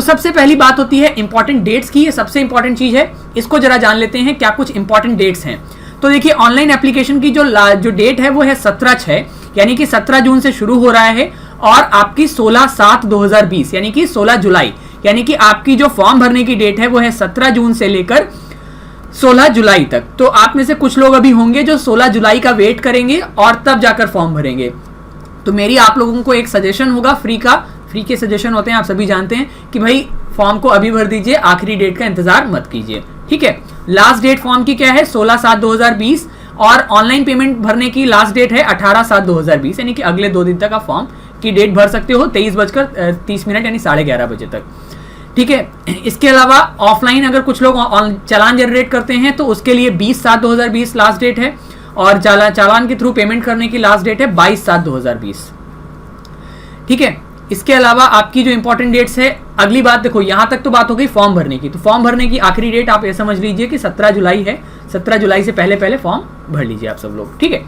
तो सबसे पहली बात होती है इंपॉर्टेंट डेट्स की, ये सबसे इंपॉर्टेंट चीज है, इसको जरा जान लेते हैं क्या कुछ इंपॉर्टेंट डेट्स हैं। तो देखिए ऑनलाइन एप्लीकेशन की जो डेट है वो है 17/6, यानी कि 17 जून से शुरू हो रहा है और आपकी 16/7/2020 यानी कि 16 जुलाई, यानी कि आपकी जो फॉर्म भरने की डेट है वो है 17 जून से लेकर 16 जुलाई तक। तो आप में से कुछ लोग अभी होंगे जो 16 जुलाई का वेट करेंगे और तब जाकर फॉर्म भरेंगे। तो मेरी आप लोगों को एक सजेशन होगा, फ्री के सजेशन होते हैं, आप सभी जानते हैं कि भाई फॉर्म को अभी भर दीजिए, आखिरी डेट का इंतजार मत कीजिए, ठीक है। लास्ट डेट फॉर्म की क्या है 16/7/2020 और ऑनलाइन पेमेंट भरने की लास्ट डेट है 18/7/2020, यानी कि अगले 2 दिन तक आप फॉर्म की डेट भर सकते हो 23:30 यानी 11:30 बजे तक, ठीक है। इसके अलावा ऑफलाइन अगर कुछ लोग चालान जनरेट करते हैं तो उसके लिए 20/7/2020 लास्ट डेट है और चालान के थ्रू पेमेंट करने की लास्ट डेट है 22/7/2020, ठीक है। इसके अलावा आपकी जो इंपॉर्टेंट डेट्स है, अगली बात देखो, यहां तक तो बात हो गई फॉर्म भरने की। तो फॉर्म भरने की आखिरी डेट आप ये समझ लीजिए कि 17 जुलाई है, 17 जुलाई से पहले फॉर्म भर लीजिए आप सब लोग, ठीक है।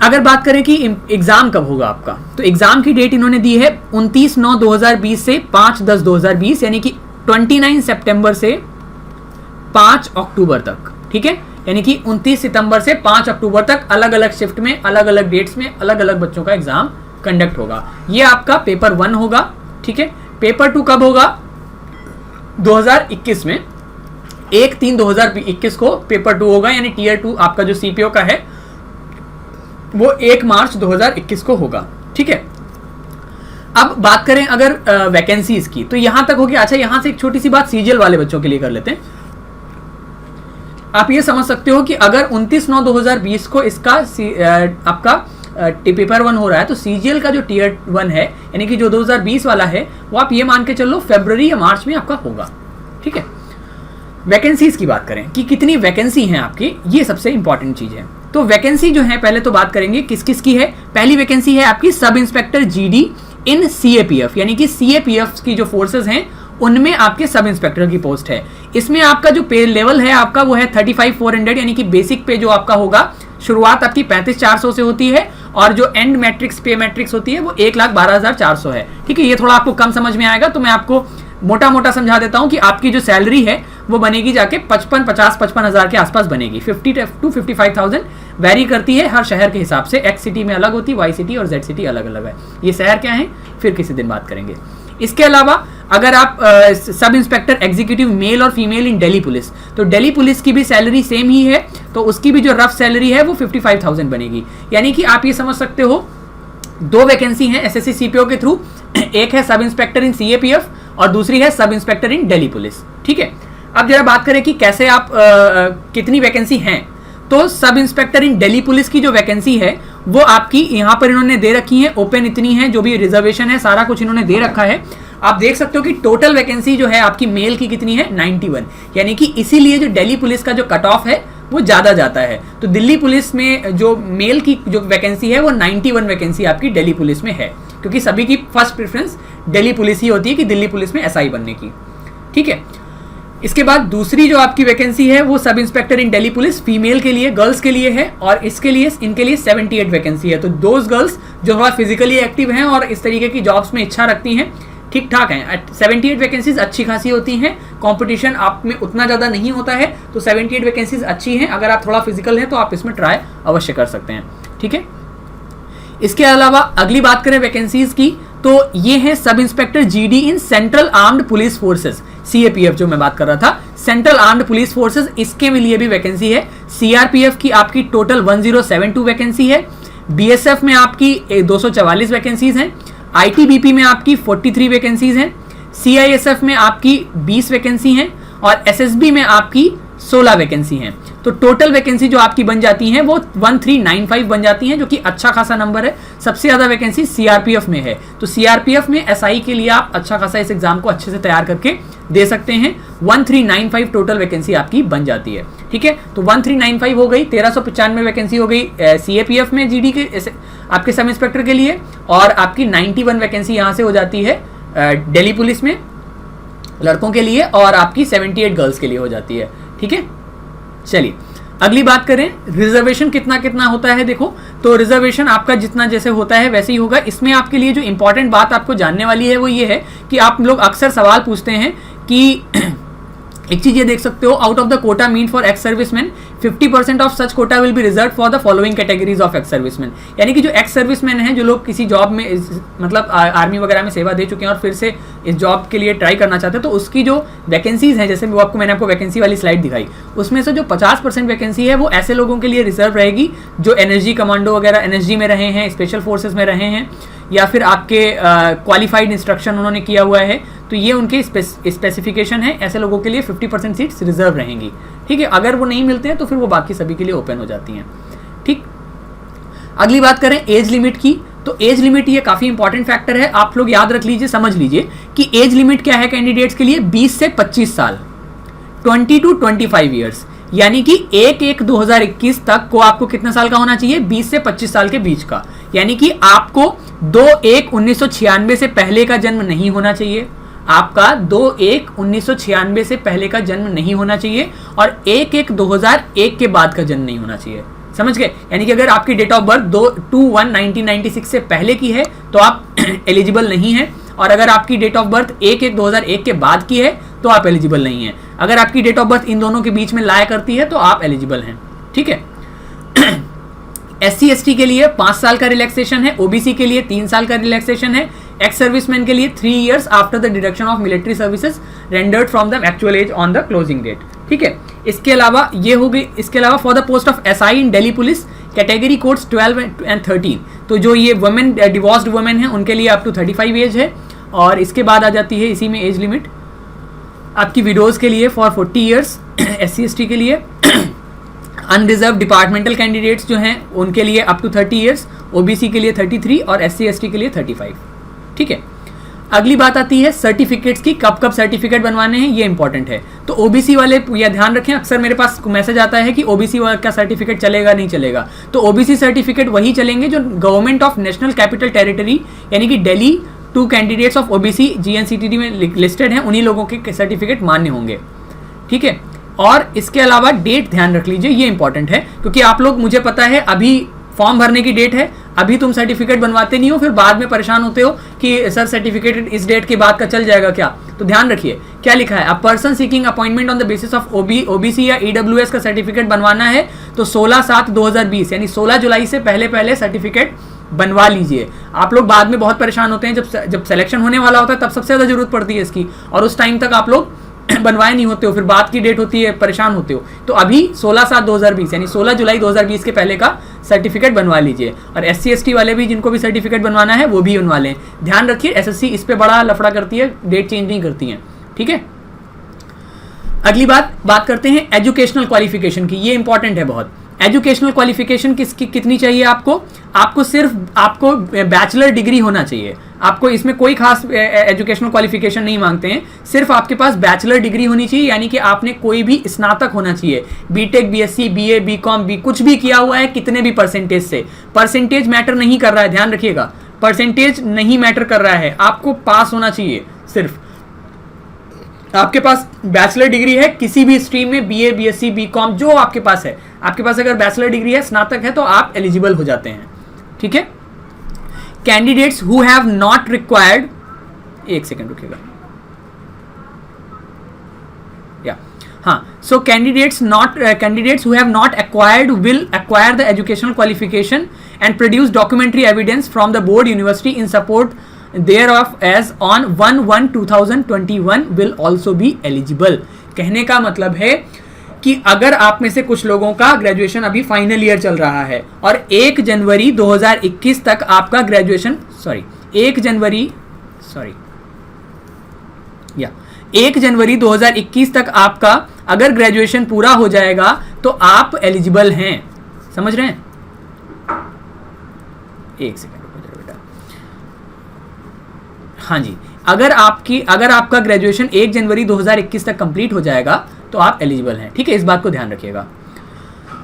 अगर बात करें कि एग्जाम कब होगा आपका, तो एग्जाम की डेट इन्होंने दी है 29/9/2020 से 5/10/2020, यानी कि 29 सितंबर से 5 अक्टूबर तक, ठीक है। यानी कि 29 सितंबर से 5 अक्टूबर तक अलग अलग शिफ्ट में, अलग अलग डेट्स में अलग अलग बच्चों का एग्जाम कंडक्ट होगा। ये आपका पेपर 1 होगा, ठीक है। पेपर 2 कब होगा 2021 में, 1/3/2021 को पेपर 2 होगा, यानी टीयर 2 आपका जो सीपीओ का है वो 1 मार्च 2021 को होगा, ठीक है। अब बात करें अगर वैकेंसीज की, तो यहां तक होगी। अच्छा, यहां से एक छोटी सी बात सीजीएल वाले बच्चों के लिए कर लेते हैं। आप ये समझ सकते हो कि अगर 29/9/2020 को इसका आपका पेपर 1 हो रहा है, तो सीजीएल का जो टीयर 1 है यानी कि जो 2020 वाला है वो आप ये मान के चलो फरवरी या मार्च में आपका होगा, ठीक है। वैकेंसीज की बात करें कि कितनी वैकेंसी हैं आपकी, ये सबसे इंपॉर्टेंट चीज है। तो वैकेंसी जो है पहले तो बात करेंगे किस किस की है। पहली वैकेंसी है आपकी सब इंस्पेक्टर जीडी इन सीएपीएफ, यानी कि सीएपीएफ की जो फोर्सेज हैं उनमें आपके सब इंस्पेक्टर की पोस्ट है। इसमें आपका जो पे लेवल है आपका वो है 35,400, यानी कि बेसिक पे जो आपका होगा शुरुआत आपकी 35,400 से होती है और जो एंड मैट्रिक्स पे मैट्रिक्स होती है वो 1,12,400 है, ठीक है। ये थोड़ा आपको कम समझ में आएगा तो मैं आपको मोटा मोटा समझा देता हूं कि आपकी जो सैलरी है वो बनेगी जाके 55 हज़ार के आसपास बनेगी। 50 to 55,000 वेरी करती है हर शहर के हिसाब से। एक्स सिटी में अलग होती है, वाई सिटी और जेड सिटी अलग अलग है। ये शहर क्या है फिर किसी दिन बात करेंगे। इसके अलावा अगर आप सब इंस्पेक्टर एग्जीक्यूटिव मेल और फीमेल इन दिल्ली पुलिस, तो दिल्ली पुलिस की भी सैलरी सेम ही है, तो उसकी भी जो रफ सैलरी है वो 55,000 बनेगी। यानी कि आप ये समझ सकते हो 2 वैकेंसी हैं एसएससी सीपीओ के थ्रू, एक है सब इंस्पेक्टर इन सीएपीएफ और दूसरी है सब इंस्पेक्टर इन दिल्ली पुलिस, ठीक है। अब जरा बात करें कि कैसे आप कितनी वैकेंसी हैं, तो सब इंस्पेक्टर इन दिल्ली पुलिस की जो वैकेंसी है वो आपकी यहाँ पर इन्होंने दे रखी है, ओपन इतनी है, जो भी रिजर्वेशन है सारा कुछ इन्होंने दे रखा है। आप देख सकते हो कि टोटल वैकेंसी जो है आपकी मेल की कितनी है 91, यानी कि इसीलिए जो दिल्ली पुलिस का जो कट ऑफ है वो ज्यादा जाता है। तो दिल्ली पुलिस में जो मेल की जो वैकेंसी है वो 91 वैकेंसी आपकी दिल्ली पुलिस में है, क्योंकि सभी की फर्स्ट प्रेफरेंस दिल्ली पुलिस ही होती है कि दिल्ली पुलिस में एसआई बनने की, ठीक है। इसके बाद दूसरी जो आपकी वैकेंसी है वो सब इंस्पेक्टर इन दिल्ली पुलिस फीमेल के लिए, गर्ल्स के लिए है और इसके लिए इनके लिए 78 वैकेंसी है। तो दोज गर्ल्स जो थोड़ा फिजिकली एक्टिव हैं और इस तरीके की जॉब्स में इच्छा रखती हैं, ठीक ठाक हैं। 78 वैकेंसीज अच्छी खासी होती हैं, कंपटीशन आप में उतना ज़्यादा नहीं होता है, तो 78 वैकेंसीज अच्छी हैं। अगर आप थोड़ा फिजिकल हैं तो आप इसमें ट्राई अवश्य कर सकते हैं, ठीक है। इसके अलावा अगली बात करें वैकेंसीज की, तो ये है sub inspector GD in central armed police forces, CAPF जो मैं बात कर रहा था, सेंट्रल आर्म्ड पुलिस फोर्सेस, इसके लिए भी वैकेंसी है। सीआरपीएफ की आपकी टोटल 1072 वैकेंसी है। बीएसएफ में आपकी 244 वैकेंसीज हैं। आईटीबीपी में आपकी 43 वैकेंसीज हैं। सीआईएसएफ में आपकी 20 वैकेंसी हैं और एसएसबी में आपकी 16 वैकेंसी हैं। तो टोटल वैकेंसी जो आपकी बन जाती हैं वो 1395 बन जाती हैं, जो कि अच्छा खासा नंबर है। सबसे ज्यादा वैकेंसी सीआरपीएफ में है, तो सीआरपीएफ में एसआई के लिए आप अच्छा खासा इस एग्जाम को अच्छे से तैयार करके दे सकते हैं। 1395 टोटल वैकेंसी आपकी बन जाती है, ठीक है। तो 1395 हो गई, 1395 वैकेंसी हो गई सीएपीएफ में जीडी के आपके सब इंस्पेक्टर के लिए, और आपकी 91 वैकेंसी यहां से हो जाती है दिल्ली पुलिस में लड़कों के लिए, और आपकी 78 गर्ल्स के लिए हो जाती है, ठीक है। चलिए अगली बात करें रिजर्वेशन कितना कितना होता है, देखो तो रिजर्वेशन आपका जितना जैसे होता है वैसे ही होगा। इसमें आपके लिए जो इंपॉर्टेंट बात आपको जानने वाली है वो ये है कि आप लोग अक्सर सवाल पूछते हैं कि एक चीज ये देख सकते हो, out of the quota mean for ex serviceman 50% of such quota will be reserve for the following categories of ex serviceman. यानी कि जो एक्स सर्विसमैन हैं, जो लोग किसी जॉब में मतलब आर्मी वगैरह में सेवा दे चुके हैं और फिर से इस जॉब के लिए ट्राई करना चाहते हैं, तो उसकी जो वैकेंसीज हैं, जैसे मैंने आपको वैकेंसी वाली स्लाइड दिखाई, उसमें से जो 50% वैकेंसी है वो ऐसे लोगों के लिए रिजर्व रहेगी जो एनएसजी कमांडो वगैरह एनएसजी में रहे हैं, स्पेशल फोर्सेज में रहे हैं, या फिर आपके क्वालिफाइड इंस्ट्रक्शन उन्होंने किया हुआ है, तो ये उनके स्पेसिफिकेशन है। ऐसे लोगों के लिए 50% सीट्स रिजर्व रहेंगी। ठीक है, अगर वो नहीं मिलते हैं तो फिर वो बाकी सभी के लिए ओपन हो जाती हैं। ठीक, अगली बात करें एज लिमिट की, तो एज लिमिट ये काफी इंपॉर्टेंट फैक्टर है। आप लोग याद रख लीजिए, समझ लीजिए कि एज लिमिट क्या है कैंडिडेट्स के लिए, 20 से 25 साल, 20 to 25 ईयर्स। यानी कि 1/1/2021 तक को आपको कितना साल का होना चाहिए, 20 से 25 साल के बीच का। यानी कि आपको 2/1/1996 से पहले का जन्म नहीं होना चाहिए, आपका 2/1/1996 से पहले का जन्म नहीं होना चाहिए, और 1/1/2001 के बाद का जन्म नहीं होना चाहिए। समझ गए? यानी कि अगर आपकी डेट ऑफ बर्थ 2/1/1996 से पहले की है तो आप एलिजिबल नहीं है, और अगर आपकी डेट ऑफ बर्थ 1/1/2001 के बाद की है तो आप एलिजिबल नहीं है। अगर आपकी डेट ऑफ बर्थ इन दोनों के बीच में लाया करती है तो आप एलिजिबल हैं। ठीक है। SC/ST के लिए 5 साल का रिलैक्सेशन है, OBC के लिए 3 साल का रिलैक्सेशन है, एक्स सर्विसमैन के लिए 3 years after the deduction of military services rendered from the actual age on the closing date. ठीक है, इसके अलावा ये हो गई। इसके अलावा for the post of SI in Delhi police category codes 12 and 13, तो जो ये वुमेन डिवोर्स्ड वुमेन है उनके लिए अप टू 35 एज है, और इसके बाद आ जाती है इसी में एज लिमिट आपकी विडोज के लिए फॉर 40 years, SC/ST के लिए अनरिजर्व डिपार्टमेंटल कैंडिडेट्स जो हैं उनके लिए अप टू 30 years, OBC के लिए 33 और SC/ST के लिए 35। ठीक है, अगली बात आती है सर्टिफिकेट्स की, कब कब सर्टिफिकेट बनवाने हैं, ये इंपॉर्टेंट है। तो OBC वाले यह ध्यान रखें, अक्सर मेरे पास मैसेज आता है कि OBC का सर्टिफिकेट चलेगा नहीं चलेगा, तो OBC सर्टिफिकेट वही चलेंगे जो government of national capital territory यानी कि Delhi 2 candidates of OBC GNCTD में लिस्टेड हैं, उन्हीं लोगों के सर्टिफिकेट मान्य होंगे। ठीक है, और इसके अलावा डेट ध्यान रख लीजिए, ये इंपॉर्टेंट है, क्योंकि आप लोग, मुझे पता है अभी फॉर्म भरने की डेट है, अभी तुम सर्टिफिकेट बनवाते नहीं हो, फिर बाद में परेशान होते हो कि सर सर्टिफिकेट इस डेट के बाद का चल जाएगा क्या। तो ध्यान रखिए क्या लिखा है, a person seeking appointment on the basis of OBC या EWS का सर्टिफिकेट बनवाना है तो 16/7/2020 यानी 16 जुलाई से पहले सर्टिफिकेट बनवा लीजिए। आप लोग बाद में बहुत परेशान होते हैं, जब सिलेक्शन होने वाला होता है तब सबसे ज्यादा जरूरत पड़ती है इसकी, और उस टाइम तक आप लोग बनवाए नहीं होते हो, फिर बाद की डेट होती है, परेशान होते हो। तो अभी 16/7/2020 यानी 16 जुलाई 2020 के पहले का सर्टिफिकेट बनवा लीजिए, और SC/ST वाले भी जिनको भी सर्टिफिकेट बनवाना है वो भी बनवा लें। ध्यान रखिए SSC इस पे बड़ा लफड़ा करती है, डेट चेंज नहीं करती है। ठीक है, अगली बात करते हैं एजुकेशनल क्वालिफिकेशन की, ये इंपॉर्टेंट है बहुत। एजुकेशनल क्वालिफिकेशन कितनी चाहिए आपको सिर्फ आपको बैचलर डिग्री होना चाहिए, आपको इसमें कोई खास एजुकेशनल क्वालिफिकेशन नहीं मांगते हैं, सिर्फ आपके पास बैचलर डिग्री होनी चाहिए, यानी कि आपने कोई भी स्नातक होना चाहिए, बीटेक, BSc, BA, BCom कुछ भी किया हुआ है, कितने भी परसेंटेज से। परसेंटेज मैटर नहीं कर रहा है, ध्यान रखिएगा, परसेंटेज नहीं मैटर कर रहा है, आपको पास होना चाहिए। सिर्फ आपके पास बैचलर डिग्री है किसी भी स्ट्रीम में, BA, BSc, BCom जो आपके पास है, आपके पास अगर बैचलर डिग्री है, स्नातक है, तो आप एलिजिबल हो जाते हैं। ठीक है, candidates who have not required, एक second रुकिएगा, so candidates who have not acquired will acquire the educational qualification and produce documentary evidence from the board university in support thereof as on 1/1/2021 will also be eligible। कहने का मतलब है कि अगर आप में से कुछ लोगों का ग्रेजुएशन अभी फाइनल ईयर चल रहा है और 1 जनवरी 2021 तक आपका ग्रेजुएशन 1 जनवरी 2021 तक आपका अगर ग्रेजुएशन पूरा हो जाएगा तो आप एलिजिबल हैं। समझ रहे हैं? एक सेकंड रुको जरा बेटा। हाँ जी, अगर आपका ग्रेजुएशन 1 जनवरी 2021 तक कंप्लीट हो जाएगा तो आप एलिजिबल हैं। ठीक है, इस बात को ध्यान रखिएगा।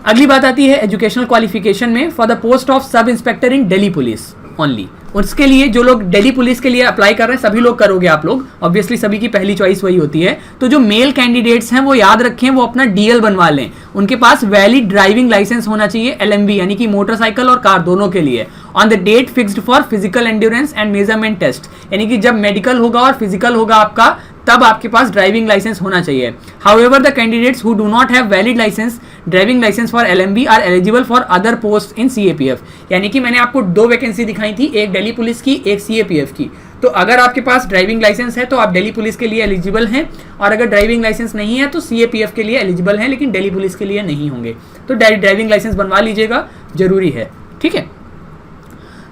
अगली बात आती है एजुकेशनल क्वालिफिकेशन में for the post of sub inspector in Delhi police only. उसके लिए जो लोग दिल्ली पुलिस के लिए अप्लाई कर रहे हैं, सभी लोग करोगे आप लोग, ऑब्वियसली सभी की पहली चॉइस वही होती है। तो जो मेल कैंडिडेट्स हैं वो याद रखें, वो अपना डीएल बनवा लें। उनके पास वैलिड ड्राइविंग लाइसेंस होना चाहिए, एलएमवी यानी कि मोटरसाइकिल और कार दोनों के लिए, on the date fixed for physical endurance and measurement test, यानी कि जब मेडिकल होगा और फिजिकल होगा आपका, तब आपके पास ड्राइविंग लाइसेंस होना चाहिए। However the candidates who do not have valid licence driving licence for LMV are eligible for other post in CAPF. यानी कि मैंने आपको 2 वैकेंसी दिखाई थी, एक दिल्ली पुलिस की, एक सीएपीएफ की। तो अगर आपके पास ड्राइविंग लाइसेंस है तो आप दिल्ली पुलिस के लिए एलिजिबल हैं, और अगर ड्राइविंग लाइसेंस नहीं है तो सीएपीएफ के लिए एलिजिबल हैं, लेकिन दिल्ली पुलिस के लिए नहीं होंगे। तो ड्राइविंग लाइसेंस बनवा लीजिएगा, जरूरी है। ठीक है,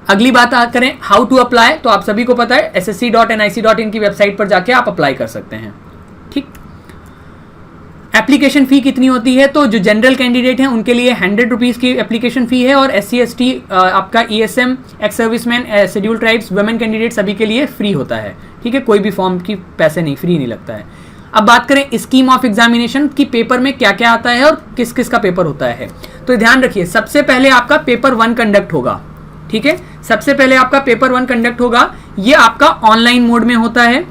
अगली बात करें हाउ टू अप्लाई, तो आप सभी को पता है ssc.nic.in की वेबसाइट पर जाके आप अप्लाई कर सकते हैं। ठीक, एप्लीकेशन फी कितनी होती है, तो जो जनरल कैंडिडेट हैं उनके लिए 100 रुपीज़ की एप्लीकेशन फी है, और SC/ST आपका ESM, ex serviceman, schedule tribes, women candidate सभी के लिए फ्री होता है। ठीक है, कोई भी फॉर्म की पैसे नहीं, फ्री नहीं लगता है। अब बात करें स्कीम ऑफ एग्जामिनेशन की, पेपर में क्या क्या आता है और किस किस का पेपर होता है। तो ध्यान रखिए, सबसे पहले आपका पेपर 1 कंडक्ट होगा। ठीक है, सबसे पहले आपका पेपर 1 कंडक्ट होगा, ये आपका ऑनलाइन मोड में होता है,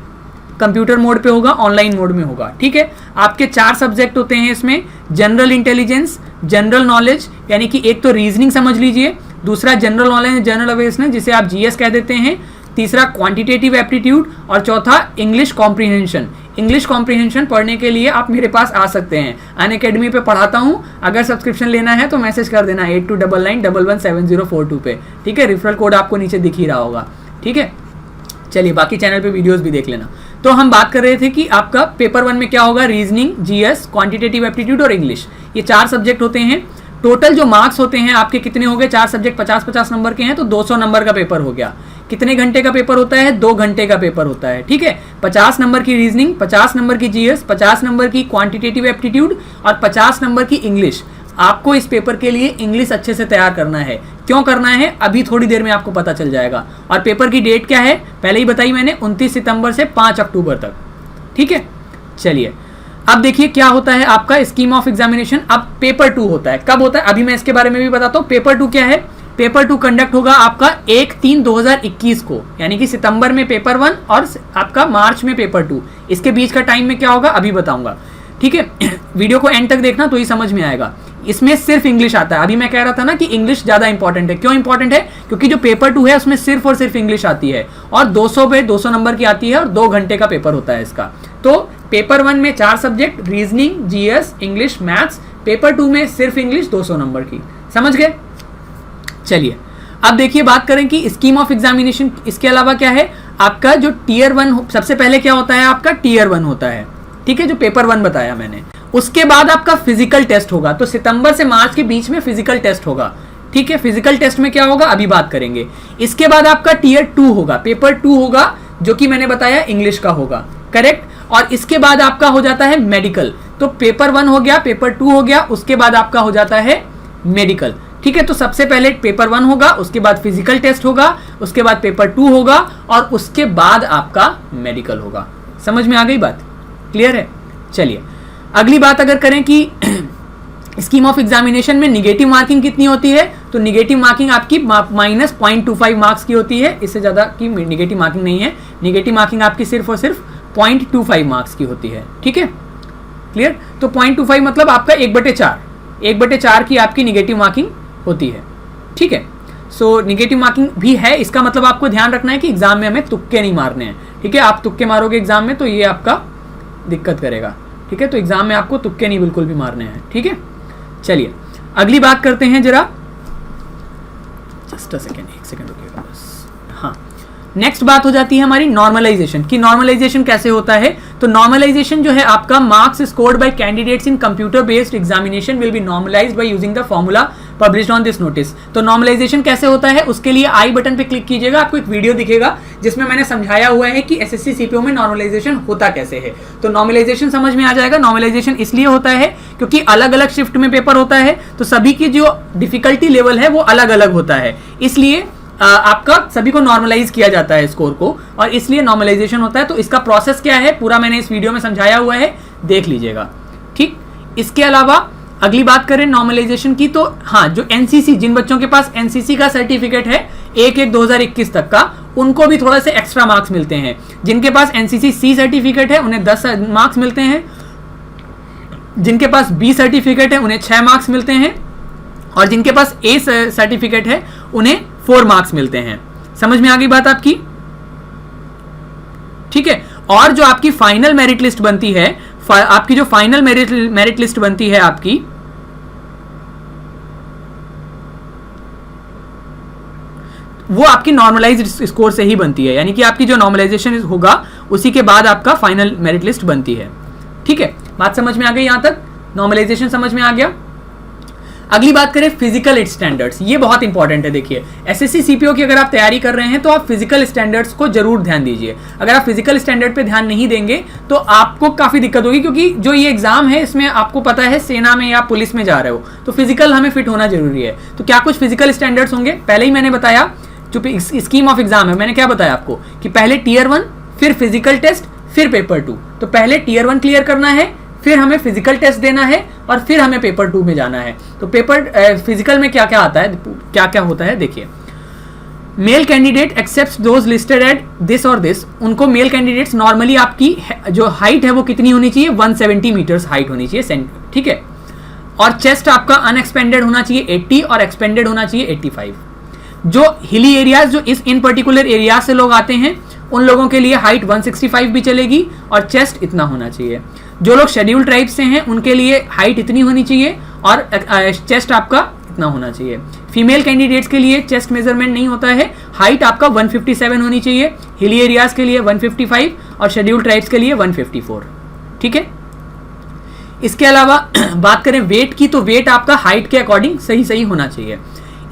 कंप्यूटर मोड पे होगा, ऑनलाइन मोड में होगा। ठीक है, आपके 4 सब्जेक्ट होते हैं इसमें, जनरल इंटेलिजेंस, जनरल नॉलेज यानी कि एक तो रीजनिंग समझ लीजिए, दूसरा जनरल नॉलेज जनरल अवेयरनेस जिसे आप जीएस कह देते हैं, तीसरा क्वांटिटेटिव एप्टीट्यूड, और चौथा इंग्लिश कॉम्प्रीहेंशन। इंग्लिश कॉम्प्रीहेंशन पढ़ने के लिए आप मेरे पास आ सकते हैं, अनअकैडमी पे पढ़ाता हूँ। अगर सब्सक्रिप्शन लेना है तो मैसेज कर देना 8299117042 पे। ठीक है, रेफरल कोड आपको नीचे दिख ही रहा होगा। ठीक है, चलिए बाकी चैनल पे वीडियोस भी देख लेना। तो हम बात कर रहे थे कि आपका पेपर 1 में क्या होगा, रीजनिंग, जीएस, क्वांटिटेटिव एप्टीट्यूड और इंग्लिश, ये 4 सब्जेक्ट होते हैं। टोटल जो मार्क्स होते हैं आपके कितने हो गए, 4 सब्जेक्ट 50-50 नंबर के हैं, तो 200 नंबर का पेपर हो गया। कितने घंटे का पेपर होता है, 2 घंटे का पेपर होता है। ठीक है, 50 नंबर की रीजनिंग, 50 नंबर की जीएस, 50 नंबर की क्वांटिटेटिव एप्टीट्यूड और 50 नंबर की इंग्लिश। आपको इस पेपर के लिए इंग्लिश अच्छे से तैयार करना है। क्यों करना है, अभी थोड़ी देर में आपको पता चल जाएगा। और पेपर की डेट क्या है, पहले ही बताई मैंने, 29 सितंबर से 5 अक्टूबर तक। ठीक है, चलिए अब देखिए क्या होता है आपका स्कीम ऑफ एग्जामिनेशन। अब पेपर 2 होता है, कब होता है अभी मैं इसके बारे में भी बताता हूँ। पेपर 2 क्या है, पेपर 2 कंडक्ट होगा आपका 1/3/2021 को, यानी कि सितंबर में पेपर 1 और आपका मार्च में पेपर 2। इसके बीच का टाइम में क्या होगा अभी बताऊंगा। ठीक है, वीडियो को एंड तक देखना तो ही समझ में आएगा। इसमें सिर्फ इंग्लिश आता है। अभी मैं कह रहा था ना कि इंग्लिश ज्यादा इंपॉर्टेंट है। क्यों इंपॉर्टेंट है, क्योंकि जो पेपर 2 है उसमें सिर्फ और सिर्फ इंग्लिश आती है, और 200 पे 200 नंबर की आती है, और 2 घंटे का पेपर होता है इसका। तो पेपर 1 में 4 subject, reasoning, GS, English, maths. Paper 2 में सिर्फ इंग्लिश 200 नंबर की। समझ गए। चलिए अब देखिए बात करें कि स्कीम ऑफ एग्जामिनेशन, इसके अलावा क्या है आपका जो टीयर 1, सबसे पहले क्या होता है आपका टीयर 1 होता है। ठीक है, जो पेपर 1 बताया मैंने। उसके बाद आपका फिजिकल टेस्ट होगा, तो सितंबर से मार्च के बीच में फिजिकल टेस्ट होगा। ठीक है, फिजिकल टेस्ट में क्या होगा अभी बात करेंगे। इसके बाद आपका टीयर 2 होगा, पेपर 2 होगा, जो कि मैंने बताया इंग्लिश का होगा, करेक्ट। और इसके बाद आपका हो जाता है मेडिकल। तो पेपर 1 हो गया, पेपर 2 हो गया, उसके बाद आपका हो जाता है मेडिकल। ठीक है, तो सबसे पहले पेपर 1 होगा, उसके बाद फिजिकल टेस्ट होगा, उसके बाद पेपर 2 होगा, और उसके बाद आपका मेडिकल होगा। समझ में आ गई बात, क्लियर है। चलिए अगली बात अगर करें कि स्कीम ऑफ एग्जामिनेशन में निगेटिव मार्किंग कितनी होती है, तो निगेटिव मार्किंग आपकी -0.25 मार्क्स की होती है, इससे ज्यादा की निगेटिव मार्किंग नहीं है। निगेटिव मार्किंग आपकी सिर्फ और सिर्फ 0.25 मार्क्स की होती है। ठीक है, क्लियर। तो 0.25 मतलब आपका 1/4 की आपकी निगेटिव मार्किंग होती है। ठीक है, सो निगेटिव मार्किंग भी है, इसका मतलब आपको ध्यान रखना है कि एग्जाम में हमें तुक्के नहीं मारने हैं। ठीक है, आप तुक्के मारोगे एग्जाम में तो ये आपका दिक्कत करेगा। ठीक है, तो एग्जाम में आपको तुक्के नहीं बिल्कुल भी मारने हैं। ठीक है, चलिए अगली बात करते हैं जरा, जस्ट अ सेकेंड, 1 सेकेंड रुकिएगा बस। हाँ, नेक्स्ट बात हो जाती है हमारी नॉर्मलाइजेशन की। नॉर्मलाइजेशन कैसे होता है, तो नॉर्मलाइजेशन जो है आपका marks scored by candidates in computer based examination will be normalised by using the formula published on this notice. तो नॉर्मलाइजेशन कैसे होता है, उसके लिए आई बटन पे क्लिक कीजिएगा, आपको एक वीडियो दिखेगा जिसमें मैंने समझाया हुआ है कि एसएससी सीपीओ में नॉर्मलाइजेशन होता कैसे है। तो नॉर्मलाइजेशन समझ में आ जाएगा। नॉर्मलाइजेशन इसलिए होता है क्योंकि अलग अलग शिफ्ट में पेपर होता है, तो सभी की जो डिफिकल्टी लेवल है वो अलग अलग होता है, इसलिए आपका सभी को नॉर्मलाइज किया जाता है स्कोर को, और इसलिए नॉर्मलाइजेशन होता है। तो इसका प्रोसेस क्या है पूरा मैंने इस वीडियो में समझाया हुआ है, देख लीजिएगा। ठीक, इसके अलावा अगली बात करें नॉर्मलाइजेशन की, तो हाँ, जो एनसीसी, जिन बच्चों के पास एनसीसी का सर्टिफिकेट है, 1/1/2021 तक का, उनको भी थोड़ा से एक्स्ट्रा मार्क्स मिलते हैं। जिनके पास एनसीसी सी सर्टिफिकेट है उन्हें 10 मार्क्स मिलते हैं, जिनके पास बी सर्टिफिकेट है उन्हें 6 मार्क्स मिलते हैं, और जिनके पास ए सर्टिफिकेट है उन्हें 4 मार्क्स मिलते हैं। समझ में आ गई बात आपकी? ठीक है। और जो आपकी फाइनल मेरिट लिस्ट बनती है, आपकी जो फाइनल मेरिट लिस्ट बनती है आपकी, वो आपकी नॉर्मलाइज्ड स्कोर से ही बनती है, यानी कि आपकी जो नॉर्मलाइजेशन होगा उसी के बाद आपका फाइनल मेरिट लिस्ट बनती है। ठीक है, बात समझ में आ गई? यहां तक नॉर्मलाइजेशन समझ में आ गया। अगली बात करें फिजिकल स्टैंडर्ड्स, ये बहुत इंपॉर्टेंट है। देखिए एसएससी सीपीओ की अगर आप तैयारी कर रहे हैं तो आप फिजिकल स्टैंडर्ड्स को जरूर ध्यान दीजिए। अगर आप फिजिकल स्टैंडर्ड पे ध्यान नहीं देंगे तो आपको काफी दिक्कत होगी, क्योंकि जो ये एग्जाम है इसमें आपको पता है सेना में या पुलिस में जा रहे हो तो फिजिकल हमें फिट होना जरूरी है। तो क्या कुछ फिजिकल स्टैंडर्ड्स होंगे? पहले ही मैंने बताया, जो स्कीम ऑफ एग्जाम है मैंने क्या बताया आपको कि पहले टीयर 1, फिर फिजिकल टेस्ट, फिर पेपर 2। तो पहले टीयर 1 क्लियर करना है, फिर हमें फिजिकल टेस्ट देना है, और फिर हमें पेपर 2 में जाना है। तो पेपर फिजिकल में क्या क्या आता है, क्या क्या होता है देखिए। Male candidate except those listed at this और दिस, उनको मेल कैंडिडेट्स नॉर्मली आपकी जो हाइट है वो कितनी होनी चाहिए? 170 मीटर्स हाइट होनी चाहिए। ठीक है। और चेस्ट आपका अनएक्सपेंडेड होना चाहिए 80 और एक्सपेंडेड होना चाहिए 85। जो हिली एरियाज, जो इन पर्टिकुलर एरिया से लोग आते हैं उन लोगों के लिए हाइट 165 भी चलेगी और चेस्ट इतना होना चाहिए। जो लोग शेड्यूल ट्राइब से हैं उनके लिए हाइट इतनी होनी चाहिए और चेस्ट आपका इतना होना चाहिए। फीमेल कैंडिडेट्स के लिए चेस्ट मेजरमेंट नहीं होता है, हाइट आपका 157 होनी चाहिए, हिली एरियाज के लिए 155 और शेड्यूल ट्राइब्स के लिए 154। ठीक है। इसके अलावा बात करें वेट की, तो वेट आपका हाइट के अकॉर्डिंग सही सही होना चाहिए।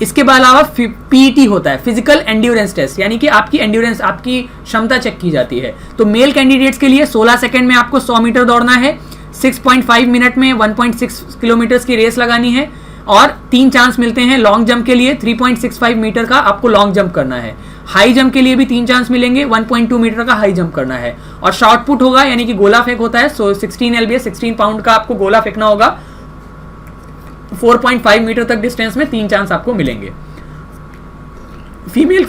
इसके अलावा पीईटी होता है, फिजिकल एंड्योरेंस टेस्ट, यानी कि आपकी एंड्योरेंस, आपकी क्षमता चेक की जाती है। तो मेल कैंडिडेट्स के लिए 16 सेकंड में आपको 100 मीटर दौड़ना है, 6.5 मिनट में 1.6 किलोमीटर की रेस लगानी है, और 3 चांस मिलते हैं लॉन्ग जंप के लिए। 3.65 मीटर का आपको लॉन्ग जंप करना है। हाई जंप के लिए भी 3 चांस मिलेंगे, 1.2 मीटर का हाई जंप करना है। और शॉर्ट पुट होगा, यानी कि गोला फेंक होता है। 16 LBS 16 पाउंड का आपको गोला फेंकना होगा। 4.5 मीटर तक डिस्टेंस में 3 चांस आपको मिलेंगे। फीमेल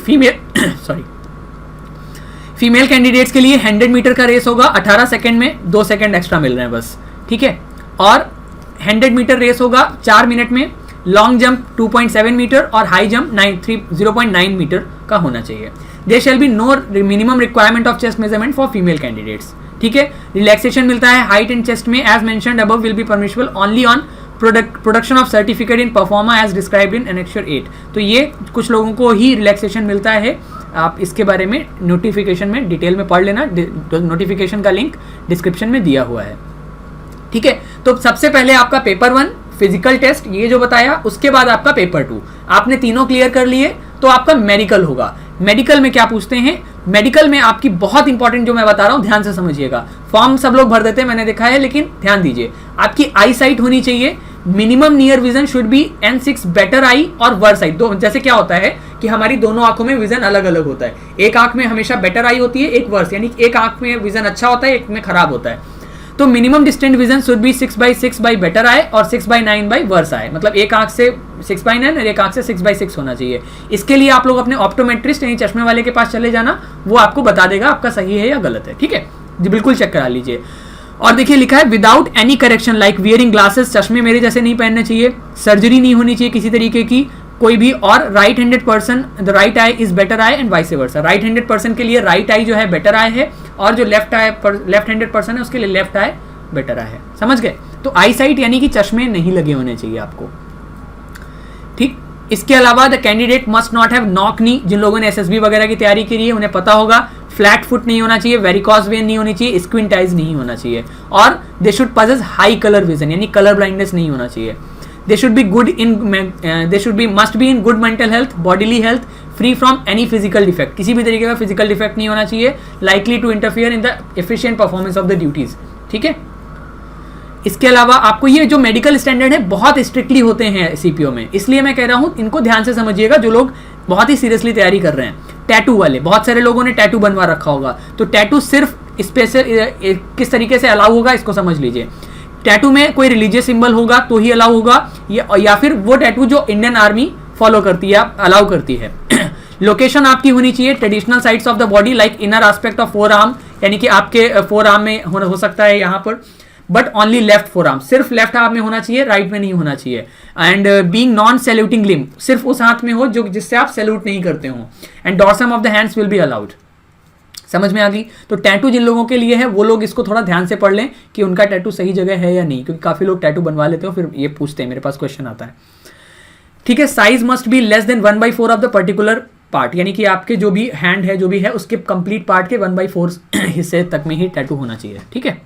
कैंडिडेट्स के लिए 100 मीटर का रेस होगा 18 सेकंड में, 2 सेकंड एक्स्ट्रा मिल रहे हैं बस। ठीक है। और 100 मीटर रेस होगा 4 मिनट में, लॉन्ग जंप 2.7 मीटर और हाई जंप 0.9 मीटर का होना चाहिए। There shall be no minimum requirement of chest measurement for female candidates. ठीक है। रिलैक्सेशन मिलता है हाइट एंड चेस्ट में, as mentioned above will be permissible only on production of certificate in proforma as described in annexure 8। तो ये कुछ लोगों को ही रिलैक्सेशन मिलता है। आप इसके बारे में नोटिफिकेशन में डिटेल में पढ़ लेना, नोटिफिकेशन का लिंक डिस्क्रिप्शन में दिया हुआ है। ठीक है। तो सबसे पहले आपका पेपर 1 फिजिकल टेस्ट ये जो बताया, उसके बाद आपका पेपर 2। आपने तीनों क्लियर कर लिए तो आपका मेडिकल होगा। मेडिकल में क्या पूछते हैं? मेडिकल में आपकी बहुत इंपॉर्टेंट जो मैं बता रहा हूं ध्यान से समझिएगा। फॉर्म सब लोग भर देते हैं मैंने देखा है, लेकिन ध्यान दीजिए। आपकी आई साइट होनी चाहिए, minimum near vision should be N6 better I और वर्स आई। दो, जैसे क्या होता है कि हमारी दोनों आंखों में विजन अलग अलग होता है। एक आंख में हमेशा बेटर आई होती है, एक वर्स, यानी एक आंख में विजन अच्छा होता है, एक में खराब होता है। तो minimum distant vision should be 6/6 by better I और 6/9 बाई वर्स आई। मतलब एक आंख से 6/9 और एक आंख से 6/6 होना चाहिए। इसके लिए आप लोग अपने ऑप्टोमेट्रिस्ट यानी चश्मे वाले के पास चले जाना, वो आपको बता देगा आपका सही है या गलत है। ठीक है जी, बिल्कुल चेक करा लीजिए। और देखिए लिखा है without any correction like wearing glasses, चश्मे मेरे जैसे नहीं पहनने चाहिए, सर्जरी नहीं होनी चाहिए किसी तरीके की कोई भी, और right handed person the right I is better I and vice versa. Right handed person के लिए राइट आई जो है बेटर आई है, और जो लेफ्ट हैंडेड पर्सन है उसके लिए लेफ्ट आई बेटर आई है। समझ गए? तो आई साइट यानी कि चश्मे नहीं लगे होने चाहिए आपको। ठीक। इसके अलावा the candidate must not have knock knee. जिन लोगों ने एसएसबी वगैरह की तैयारी की है उन्हें पता होगा, फ्लैट फुट नहीं होना चाहिए, वेरिकॉज वेन नहीं होनी चाहिए, स्क्विंट आइज नहीं होना चाहिए, और they should possess high colour vision यानी कलर ब्लाइंडनेस नहीं होना चाहिए। They should be good in must be in good mental health, bodily health, free from any physical defect. किसी भी तरीके का फिजिकल डिफेक्ट नहीं होना चाहिए, likely to interfere in the efficient performance of the duties. ठीक है। इसके अलावा आपको ये जो मेडिकल स्टैंडर्ड है बहुत स्ट्रिक्टली होते हैं सीपीओ में, इसलिए मैं कह रहा हूं इनको ध्यान से समझिएगा जो लोग बहुत ही सीरियसली तैयारी कर रहे हैं। टैटू वाले, बहुत सारे लोगों ने टैटू बनवा रखा होगा, तो टैटू सिर्फ स्पेशल किस तरीके से अलाउ होगा इसको समझ लीजिए। टैटू में कोई रिलीजियस सिंबल होगा तो ही अलाउ होगा, या फिर वो टैटू जो इंडियन आर्मी फॉलो करती है, अलाउ करती है। लोकेशन आपकी होनी चाहिए traditional sides of the body like inner aspect of four arm, यानी कि आपके फोर आर्म में हो सकता है यहाँ पर, but only left four arm, सिर्फ लेफ्ट हाथ में होना चाहिए, राइट में नहीं होना चाहिए। And being non saluting limb, सिर्फ उस हाथ में हो जो जिससे आप सैल्यूट नहीं करते हो। And dorsum of the hands will be allowed. समझ में आ गई? तो टैटू जिन लोगों के लिए है वो लोग इसको थोड़ा ध्यान से पढ़ लें कि उनका टैटू सही जगह है या नहीं, क्योंकि काफी लोग टैटू बनवा लेते हो फिर ये पूछते हैं, मेरे पास क्वेश्चन आता है। ठीक है, size must be less than 1/4 of the particular part, यानी कि आपके जो भी हैंड है जो भी है उसके कंप्लीट पार्ट के 1/4 हिस्से तक में ही टैटू होना चाहिए। ठीक है,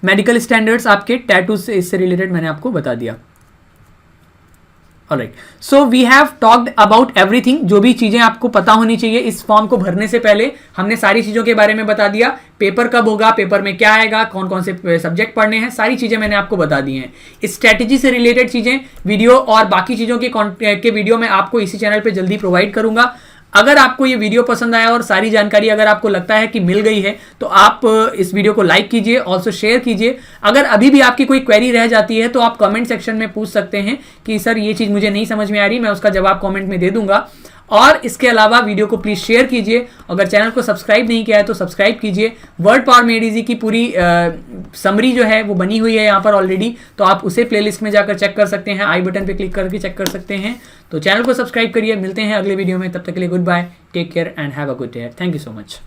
मेडिकल स्टैंडर्ड्स आपके टैटू से इससे रिलेटेड मैंने आपको बता दिया। Alright, so we have talked about everything, जो भी चीजें आपको पता होनी चाहिए इस फॉर्म को भरने से पहले हमने सारी चीजों के बारे में बता दिया। पेपर कब होगा, पेपर में क्या आएगा, कौन कौन से सब्जेक्ट पढ़ने हैं, सारी चीजें मैंने आपको बता दी हैं। स्ट्रेटेजी से रिलेटेड चीजें वीडियो और बाकी चीजों के वीडियो में आपको इसी चैनल पे जल्दी प्रोवाइड करूंगा। अगर आपको ये वीडियो पसंद आया और सारी जानकारी अगर आपको लगता है कि मिल गई है तो आप इस वीडियो को लाइक कीजिए, ऑल्सो शेयर कीजिए। अगर अभी भी आपकी कोई क्वेरी रह जाती है तो आप कमेंट सेक्शन में पूछ सकते हैं कि सर ये चीज़ मुझे नहीं समझ में आ रही, मैं उसका जवाब कमेंट में दे दूंगा। और इसके अलावा वीडियो को प्लीज़ शेयर कीजिए। अगर चैनल को सब्सक्राइब नहीं किया है तो सब्सक्राइब कीजिए। वर्ड पावर में ADZ की पूरी समरी जो है वो बनी हुई है यहाँ पर ऑलरेडी, तो आप उसे प्लेलिस्ट में जाकर चेक कर सकते हैं, आई बटन पे क्लिक करके चेक कर सकते हैं। तो चैनल को सब्सक्राइब करिए। मिलते हैं अगले वीडियो में, तब तक के लिए goodbye, take care and have a good day. Thank you so much.